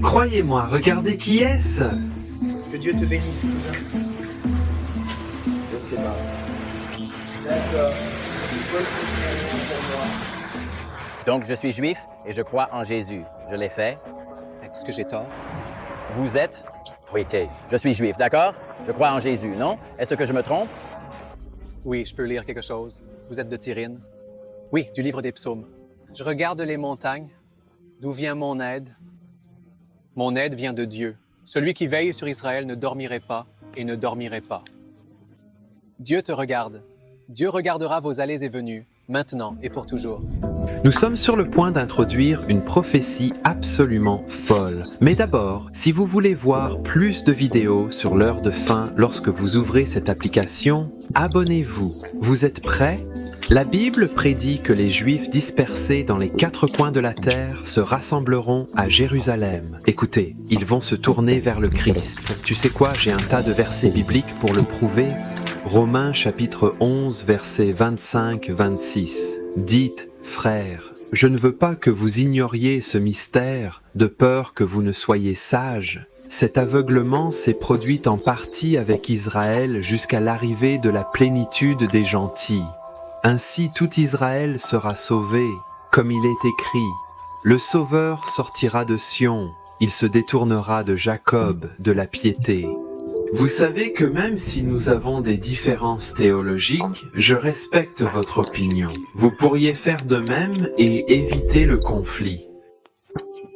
Croyez-moi, regardez qui est-ce? Que Dieu te bénisse, cousin. Je ne sais pas. D'accord. Je suppose que c'est un nom pour moi. Donc, je suis juif et je crois en Jésus. Je l'ai fait. Est-ce que j'ai tort? Vous êtes? Oui, OK. Je suis juif, d'accord? Je crois en Jésus, non? Est-ce que je me trompe? Oui, je peux lire quelque chose. Vous êtes de Tyrine? Oui, du livre des psaumes. Je regarde les montagnes. D'où vient mon aide? Mon aide vient de Dieu. Celui qui veille sur Israël ne dormirait pas et ne dormirait pas. Dieu te regarde. Dieu regardera vos allées et venues, maintenant et pour toujours. Nous sommes sur le point d'introduire une prophétie absolument folle. Mais d'abord, si vous voulez voir plus de vidéos sur l'heure de fin lorsque vous ouvrez cette application, abonnez-vous. Vous êtes prêts? La Bible prédit que les Juifs dispersés dans les 4 coins de la terre se rassembleront à Jérusalem. Écoutez, ils vont se tourner vers le Christ. Tu sais quoi, j'ai un tas de versets bibliques pour le prouver. Romains chapitre 11, versets 25-26. Dites, frères, je ne veux pas que vous ignoriez ce mystère, de peur que vous ne soyez sages. Cet aveuglement s'est produit en partie avec Israël jusqu'à l'arrivée de la plénitude des gentils. Ainsi tout Israël sera sauvé, comme il est écrit. Le Sauveur sortira de Sion, il se détournera de Jacob, de la piété. Vous savez que même si nous avons des différences théologiques, je respecte votre opinion. Vous pourriez faire de même et éviter le conflit.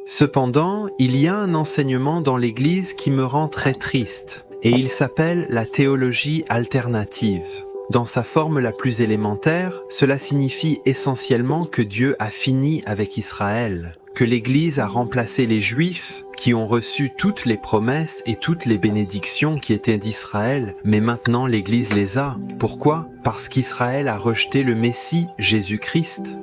Cependant, il y a un enseignement dans l'Église qui me rend très triste, et il s'appelle la théologie alternative. Dans sa forme la plus élémentaire, cela signifie essentiellement que Dieu a fini avec Israël, que l'Église a remplacé les Juifs qui ont reçu toutes les promesses et toutes les bénédictions qui étaient d'Israël, mais maintenant l'Église les a. Pourquoi? Parce qu'Israël a rejeté le Messie, Jésus-Christ.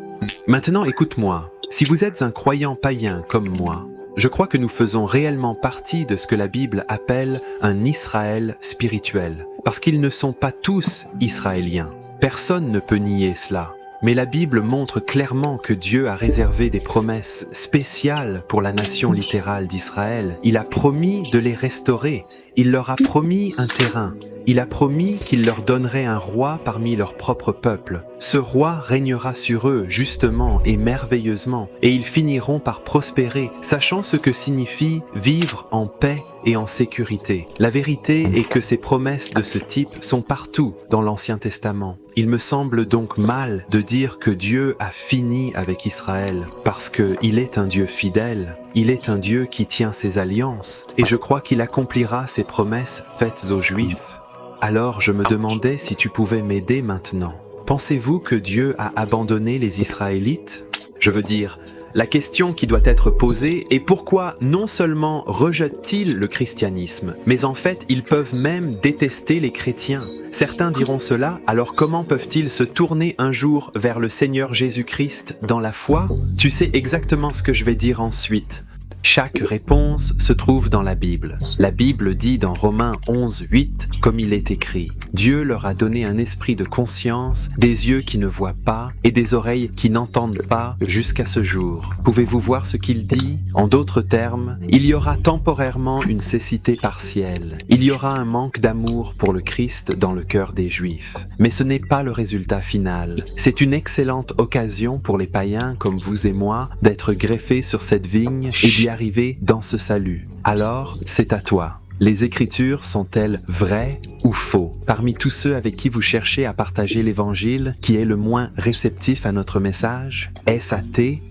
Maintenant, écoute-moi. Si vous êtes un croyant païen comme moi, je crois que nous faisons réellement partie de ce que la Bible appelle un Israël spirituel, parce qu'ils ne sont pas tous israéliens. Personne ne peut nier cela. Mais la Bible montre clairement que Dieu a réservé des promesses spéciales pour la nation littérale d'Israël. Il a promis de les restaurer. Il leur a promis un terrain. Il a promis qu'il leur donnerait un roi parmi leur propre peuple. Ce roi régnera sur eux justement et merveilleusement, et ils finiront par prospérer, sachant ce que signifie vivre en paix et en sécurité. La vérité est que ces promesses de ce type sont partout dans l'Ancien Testament. Il me semble donc mal de dire que Dieu a fini avec Israël, parce qu'il est un Dieu fidèle, il est un Dieu qui tient ses alliances, et je crois qu'il accomplira ses promesses faites aux Juifs. Alors je me demandais si tu pouvais m'aider maintenant. Pensez-vous que Dieu a abandonné les Israélites? Je veux dire, la question qui doit être posée est pourquoi non seulement rejettent-ils le christianisme, mais en fait ils peuvent même détester les chrétiens. Certains diront cela, alors comment peuvent-ils se tourner un jour vers le Seigneur Jésus-Christ dans la foi? Tu sais exactement ce que je vais dire ensuite. Chaque réponse se trouve dans la Bible. La Bible dit dans Romains 11, 8, comme il est écrit, « Dieu leur a donné un esprit de conscience, des yeux qui ne voient pas et des oreilles qui n'entendent pas jusqu'à ce jour. » Pouvez-vous voir ce qu'il dit? En d'autres termes, il y aura temporairement une cécité partielle. Il y aura un manque d'amour pour le Christ dans le cœur des Juifs. Mais ce n'est pas le résultat final. C'est une excellente occasion pour les païens comme vous et moi d'être greffés sur cette vigne et d'y arriver dans ce salut. Alors, c'est à toi. Les Écritures sont-elles vraies ou faux? Parmi tous ceux avec qui vous cherchez à partager l'Évangile, qui est le moins réceptif à notre message, est-ce athée?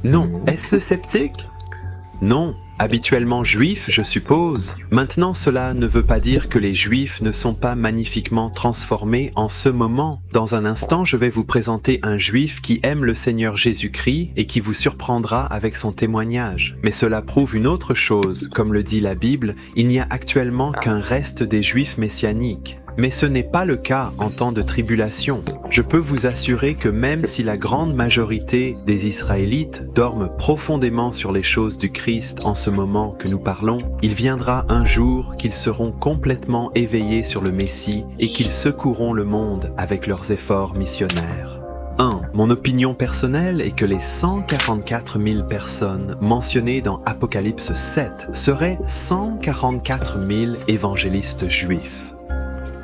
Non. Est-ce sceptique? Non. Habituellement juif, je suppose. Maintenant, cela ne veut pas dire que les juifs ne sont pas magnifiquement transformés en ce moment. Dans un instant, je vais vous présenter un juif qui aime le Seigneur Jésus-Christ et qui vous surprendra avec son témoignage. Mais cela prouve une autre chose. Comme le dit la Bible, il n'y a actuellement qu'un reste des juifs messianiques. Mais ce n'est pas le cas en temps de tribulation. Je peux vous assurer que même si la grande majorité des Israélites dorment profondément sur les choses du Christ en ce moment que nous parlons, il viendra un jour qu'ils seront complètement éveillés sur le Messie et qu'ils secoueront le monde avec leurs efforts missionnaires. 1. Mon opinion personnelle est que les 144 000 personnes mentionnées dans Apocalypse 7 seraient 144 000 évangélistes juifs.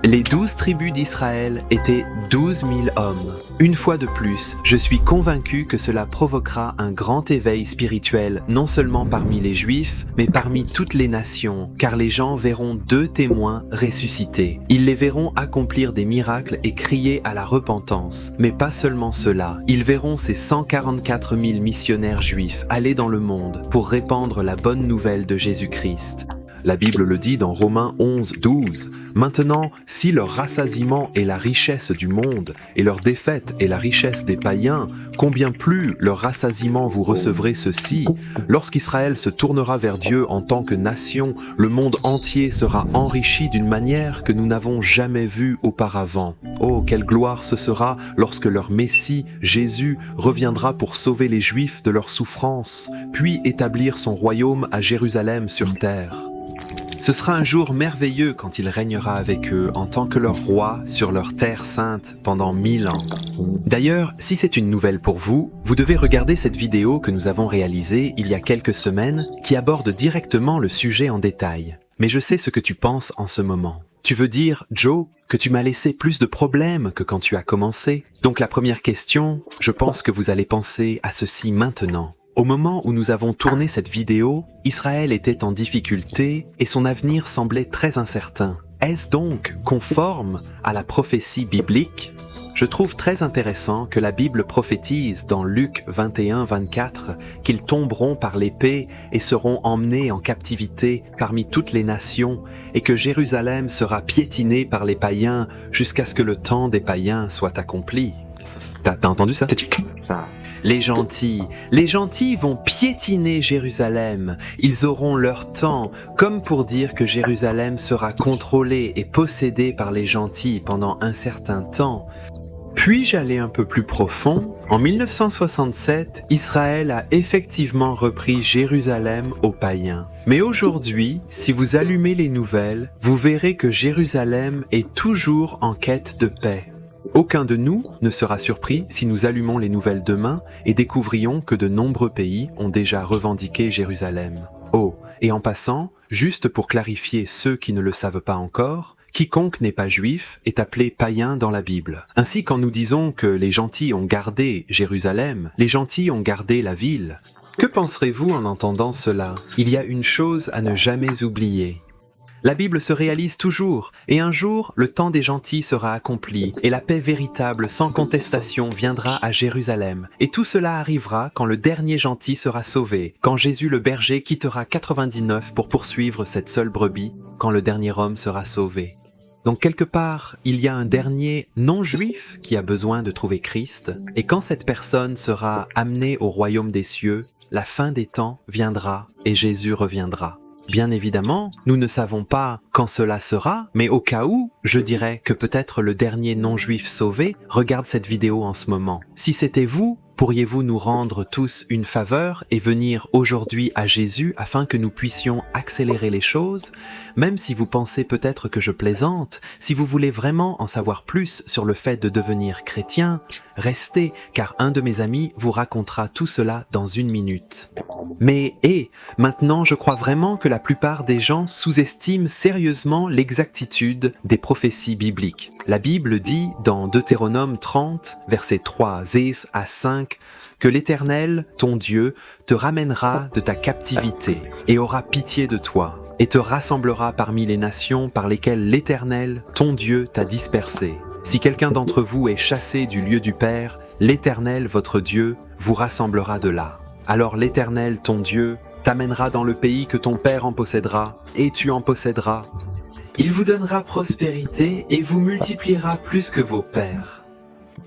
Les 12 tribus d'Israël étaient 12 000 hommes. Une fois de plus, je suis convaincu que cela provoquera un grand éveil spirituel, non seulement parmi les Juifs, mais parmi toutes les nations, car les gens verront 2 témoins ressuscités. Ils les verront accomplir des miracles et crier à la repentance. Mais pas seulement cela, ils verront ces 144 000 missionnaires juifs aller dans le monde pour répandre la bonne nouvelle de Jésus-Christ. La Bible le dit dans Romains 11, 12. Maintenant, si leur rassasiement est la richesse du monde, et leur défaite est la richesse des païens, combien plus leur rassasiement vous recevrez ceci? Lorsqu'Israël se tournera vers Dieu en tant que nation, le monde entier sera enrichi d'une manière que nous n'avons jamais vue auparavant. Oh, quelle gloire ce sera lorsque leur Messie, Jésus, reviendra pour sauver les Juifs de leurs souffrances, puis établir son royaume à Jérusalem sur terre. Ce sera un jour merveilleux quand il régnera avec eux en tant que leur roi sur leur terre sainte pendant 1000 ans. D'ailleurs, si c'est une nouvelle pour vous, vous devez regarder cette vidéo que nous avons réalisée il y a quelques semaines qui aborde directement le sujet en détail. Mais je sais ce que tu penses en ce moment. Tu veux dire, Joe, que tu m'as laissé plus de problèmes que quand tu as commencé? Donc la première question, je pense que vous allez penser à ceci maintenant. Au moment où nous avons tourné cette vidéo, Israël était en difficulté et son avenir semblait très incertain. Est-ce donc conforme à la prophétie biblique? Je trouve très intéressant que la Bible prophétise dans Luc 21, 24 qu'ils tomberont par l'épée et seront emmenés en captivité parmi toutes les nations et que Jérusalem sera piétinée par les païens jusqu'à ce que le temps des païens soit accompli. T'as entendu ça? Les gentils vont piétiner Jérusalem. Ils auront leur temps, comme pour dire que Jérusalem sera contrôlée et possédée par les gentils pendant un certain temps. Puis-je aller un peu plus profond? En 1967, Israël a effectivement repris Jérusalem aux païens. Mais aujourd'hui, si vous allumez les nouvelles, vous verrez que Jérusalem est toujours en quête de paix. Aucun de nous ne sera surpris si nous allumons les nouvelles demain et découvrions que de nombreux pays ont déjà revendiqué Jérusalem. Oh, et en passant, juste pour clarifier ceux qui ne le savent pas encore, quiconque n'est pas juif est appelé païen dans la Bible. Ainsi, quand nous disons que les gentils ont gardé Jérusalem, les gentils ont gardé la ville. Que penserez-vous en entendant cela? Il y a une chose à ne jamais oublier. La Bible se réalise toujours, et un jour, le temps des gentils sera accompli, et la paix véritable, sans contestation, viendra à Jérusalem. Et tout cela arrivera quand le dernier gentil sera sauvé, quand Jésus le berger quittera 99 pour poursuivre cette seule brebis, quand le dernier homme sera sauvé. Donc quelque part, il y a un dernier non-juif qui a besoin de trouver Christ, et quand cette personne sera amenée au royaume des cieux, la fin des temps viendra et Jésus reviendra. Bien évidemment, nous ne savons pas quand cela sera, mais au cas où, je dirais que peut-être le dernier non-juif sauvé regarde cette vidéo en ce moment. Si c'était vous, pourriez-vous nous rendre tous une faveur et venir aujourd'hui à Jésus afin que nous puissions accélérer les choses? Même si vous pensez peut-être que je plaisante, si vous voulez vraiment en savoir plus sur le fait de devenir chrétien, restez, car un de mes amis vous racontera tout cela dans 1 minute. Mais, maintenant je crois vraiment que la plupart des gens sous-estiment sérieusement l'exactitude des prophéties bibliques. La Bible dit dans Deutéronome 30, versets 3 à 5, que l'Éternel, ton Dieu, te ramènera de ta captivité et aura pitié de toi, et te rassemblera parmi les nations par lesquelles l'Éternel, ton Dieu, t'a dispersé. Si quelqu'un d'entre vous est chassé du lieu du Père, l'Éternel, votre Dieu, vous rassemblera de là. Alors l'Éternel, ton Dieu, t'amènera dans le pays que ton Père en possédera, et tu en posséderas. Il vous donnera prospérité et vous multipliera plus que vos pères.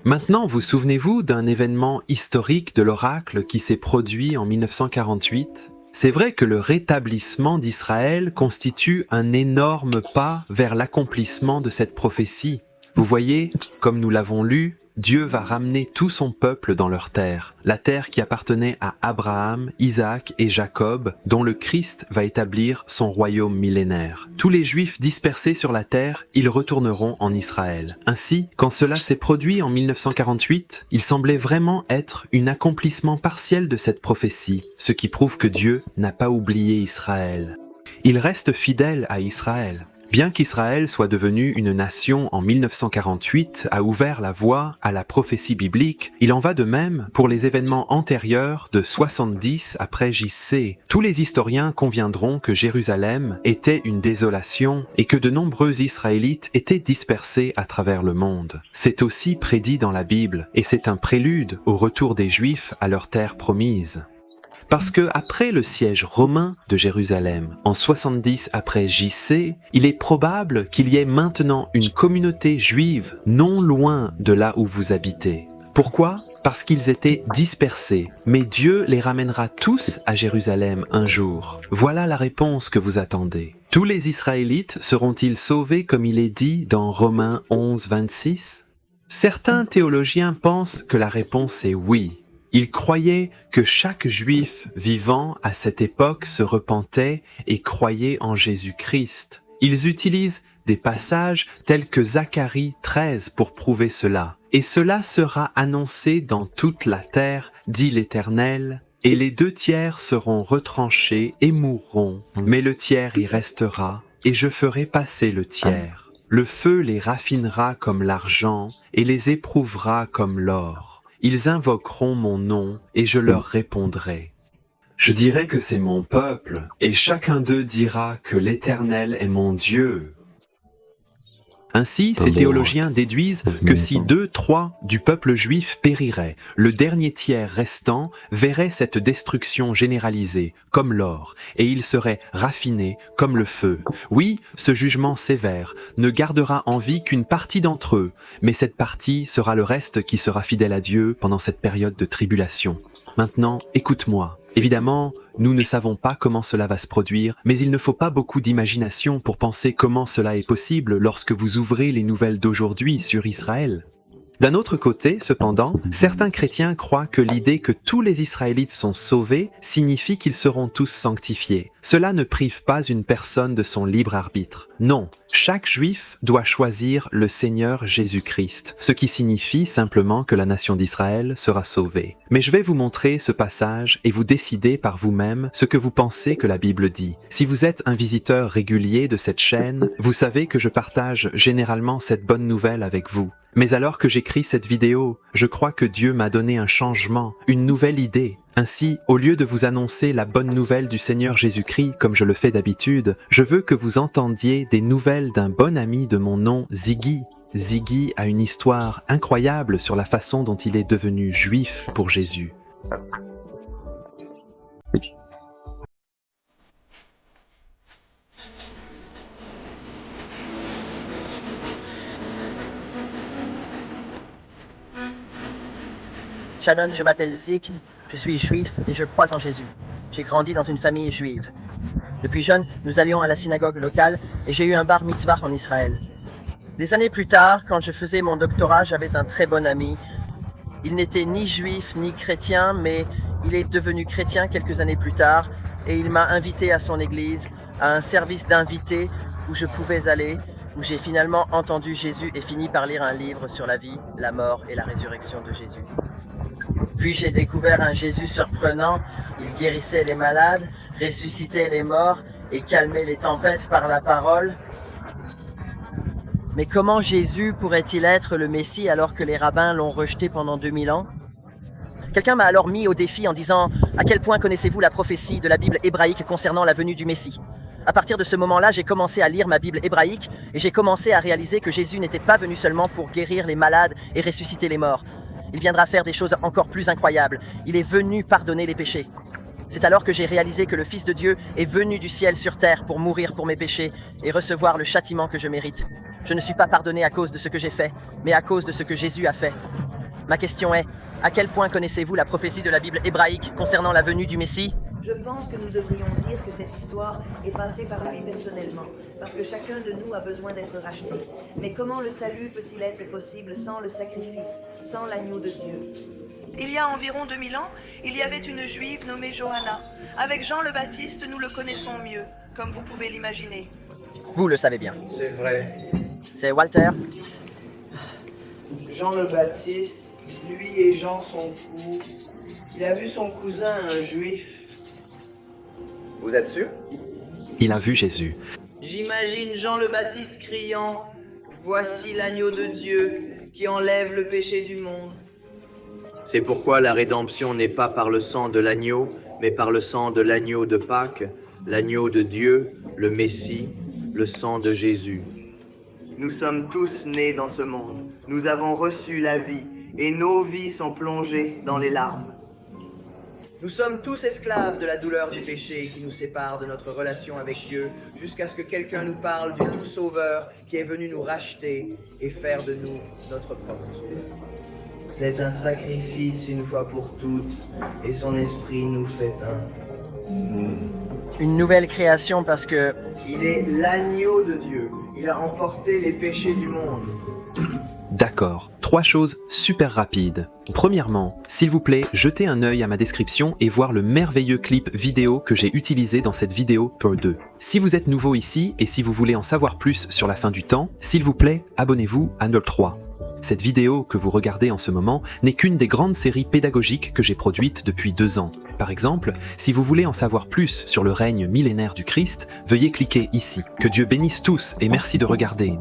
Maintenant, vous souvenez-vous d'un événement historique de l'oracle qui s'est produit en 1948? C'est vrai que le rétablissement d'Israël constitue un énorme pas vers l'accomplissement de cette prophétie. Vous voyez, comme nous l'avons lu, Dieu va ramener tout son peuple dans leur terre, la terre qui appartenait à Abraham, Isaac et Jacob, dont le Christ va établir son royaume millénaire. Tous les Juifs dispersés sur la terre, ils retourneront en Israël. Ainsi, quand cela s'est produit en 1948, il semblait vraiment être un accomplissement partiel de cette prophétie, ce qui prouve que Dieu n'a pas oublié Israël. Il reste fidèle à Israël. Bien qu'Israël soit devenu une nation en 1948, a ouvert la voie à la prophétie biblique, il en va de même pour les événements antérieurs de 70 après JC. Tous les historiens conviendront que Jérusalem était une désolation et que de nombreux Israélites étaient dispersés à travers le monde. C'est aussi prédit dans la Bible et c'est un prélude au retour des Juifs à leur terre promise. Parce que après le siège romain de Jérusalem, en 70 après JC, il est probable qu'il y ait maintenant une communauté juive non loin de là où vous habitez. Pourquoi ? Parce qu'ils étaient dispersés, mais Dieu les ramènera tous à Jérusalem un jour. Voilà la réponse que vous attendez. Tous les Israélites seront-ils sauvés comme il est dit dans Romains 11, 26 ? Certains théologiens pensent que la réponse est oui. Ils croyaient que chaque Juif vivant à cette époque se repentait et croyait en Jésus-Christ. Ils utilisent des passages tels que Zacharie 13 pour prouver cela. Et cela sera annoncé dans toute la terre, dit l'Éternel, et les 2/3 seront retranchés et mourront, mais le tiers y restera, et je ferai passer le tiers. Le feu les raffinera comme l'argent et les éprouvera comme l'or. Ils invoqueront mon nom et je leur répondrai. Je dirai que c'est mon peuple et chacun d'eux dira que l'Éternel est mon Dieu. Ainsi, ces théologiens déduisent que si 2/3 du peuple juif périraient, le dernier tiers restant verrait cette destruction généralisée, comme l'or, et il serait raffiné comme le feu. Oui, ce jugement sévère ne gardera en vie qu'une partie d'entre eux, mais cette partie sera le reste qui sera fidèle à Dieu pendant cette période de tribulation. Maintenant, écoute-moi. Évidemment, nous ne savons pas comment cela va se produire, mais il ne faut pas beaucoup d'imagination pour penser comment cela est possible lorsque vous ouvrez les nouvelles d'aujourd'hui sur Israël. D'un autre côté, cependant, certains chrétiens croient que l'idée que tous les Israélites sont sauvés signifie qu'ils seront tous sanctifiés. Cela ne prive pas une personne de son libre arbitre. Non, chaque Juif doit choisir le Seigneur Jésus-Christ, ce qui signifie simplement que la nation d'Israël sera sauvée. Mais je vais vous montrer ce passage et vous décider par vous-même ce que vous pensez que la Bible dit. Si vous êtes un visiteur régulier de cette chaîne, vous savez que je partage généralement cette bonne nouvelle avec vous. Mais alors que j'écris cette vidéo, je crois que Dieu m'a donné un changement, une nouvelle idée. Ainsi, au lieu de vous annoncer la bonne nouvelle du Seigneur Jésus-Christ comme je le fais d'habitude, je veux que vous entendiez des nouvelles d'un bon ami de mon nom, Ziggy. Ziggy a une histoire incroyable sur la façon dont il est devenu juif pour Jésus. Shannon, je m'appelle Zik, je suis juif et je crois en Jésus. J'ai grandi dans une famille juive. Depuis jeune, nous allions à la synagogue locale et j'ai eu un bar mitzvah en Israël. Des années plus tard, quand je faisais mon doctorat, j'avais un très bon ami. Il n'était ni juif ni chrétien, mais il est devenu chrétien quelques années plus tard et il m'a invité à son église, à un service d'invités où je pouvais aller, où j'ai finalement entendu Jésus et fini par lire un livre sur la vie, la mort et la résurrection de Jésus. Puis j'ai découvert un Jésus surprenant. Il guérissait les malades, ressuscitait les morts et calmait les tempêtes par la parole. Mais comment Jésus pourrait-il être le Messie alors que les rabbins l'ont rejeté pendant 2000 ans ? Quelqu'un m'a alors mis au défi en disant « À quel point connaissez-vous la prophétie de la Bible hébraïque concernant la venue du Messie ?» À partir de ce moment-là, j'ai commencé à lire ma Bible hébraïque et j'ai commencé à réaliser que Jésus n'était pas venu seulement pour guérir les malades et ressusciter les morts. Il viendra faire des choses encore plus incroyables. Il est venu pardonner les péchés. C'est alors que j'ai réalisé que le Fils de Dieu est venu du ciel sur terre pour mourir pour mes péchés et recevoir le châtiment que je mérite. Je ne suis pas pardonné à cause de ce que j'ai fait, mais à cause de ce que Jésus a fait. Ma question est, à quel point connaissez-vous la prophétie de la Bible hébraïque concernant la venue du Messie ? Je pense que nous devrions dire que cette histoire est passée par lui personnellement, parce que chacun de nous a besoin d'être racheté. Mais comment le salut peut-il être possible sans le sacrifice, sans l'agneau de Dieu? Il y a environ 2000 ans, il y avait une juive nommée Johanna. Avec Jean le Baptiste, nous le connaissons mieux, comme vous pouvez l'imaginer. Vous le savez bien. C'est vrai. C'est Walter. Jean le Baptiste, lui et Jean son fou. Il a vu son cousin, un juif. Vous êtes sûr? Il a vu Jésus. J'imagine Jean le Baptiste criant « Voici l'agneau de Dieu qui enlève le péché du monde ». C'est pourquoi la rédemption n'est pas par le sang de l'agneau, mais par le sang de l'agneau de Pâques, l'agneau de Dieu, le Messie, le sang de Jésus. Nous sommes tous nés dans ce monde. Nous avons reçu la vie et nos vies sont plongées dans les larmes. Nous sommes tous esclaves de la douleur du péché qui nous sépare de notre relation avec Dieu jusqu'à ce que quelqu'un nous parle du doux Sauveur qui est venu nous racheter et faire de nous notre propre Sauveur. C'est un sacrifice une fois pour toutes et son esprit nous fait un. Une nouvelle création parce que... Il est l'agneau de Dieu. Il a emporté les péchés du monde. D'accord, 3 choses super rapides. Premièrement, s'il vous plaît, jetez un œil à ma description et voir le merveilleux clip vidéo que j'ai utilisé dans cette vidéo Tour 2. Si vous êtes nouveau ici et si vous voulez en savoir plus sur la fin du temps, s'il vous plaît, abonnez-vous à Noble 3. Cette vidéo que vous regardez en ce moment n'est qu'une des grandes séries pédagogiques que j'ai produites depuis 2 ans. Par exemple, si vous voulez en savoir plus sur le règne millénaire du Christ, veuillez cliquer ici. Que Dieu bénisse tous et merci de regarder.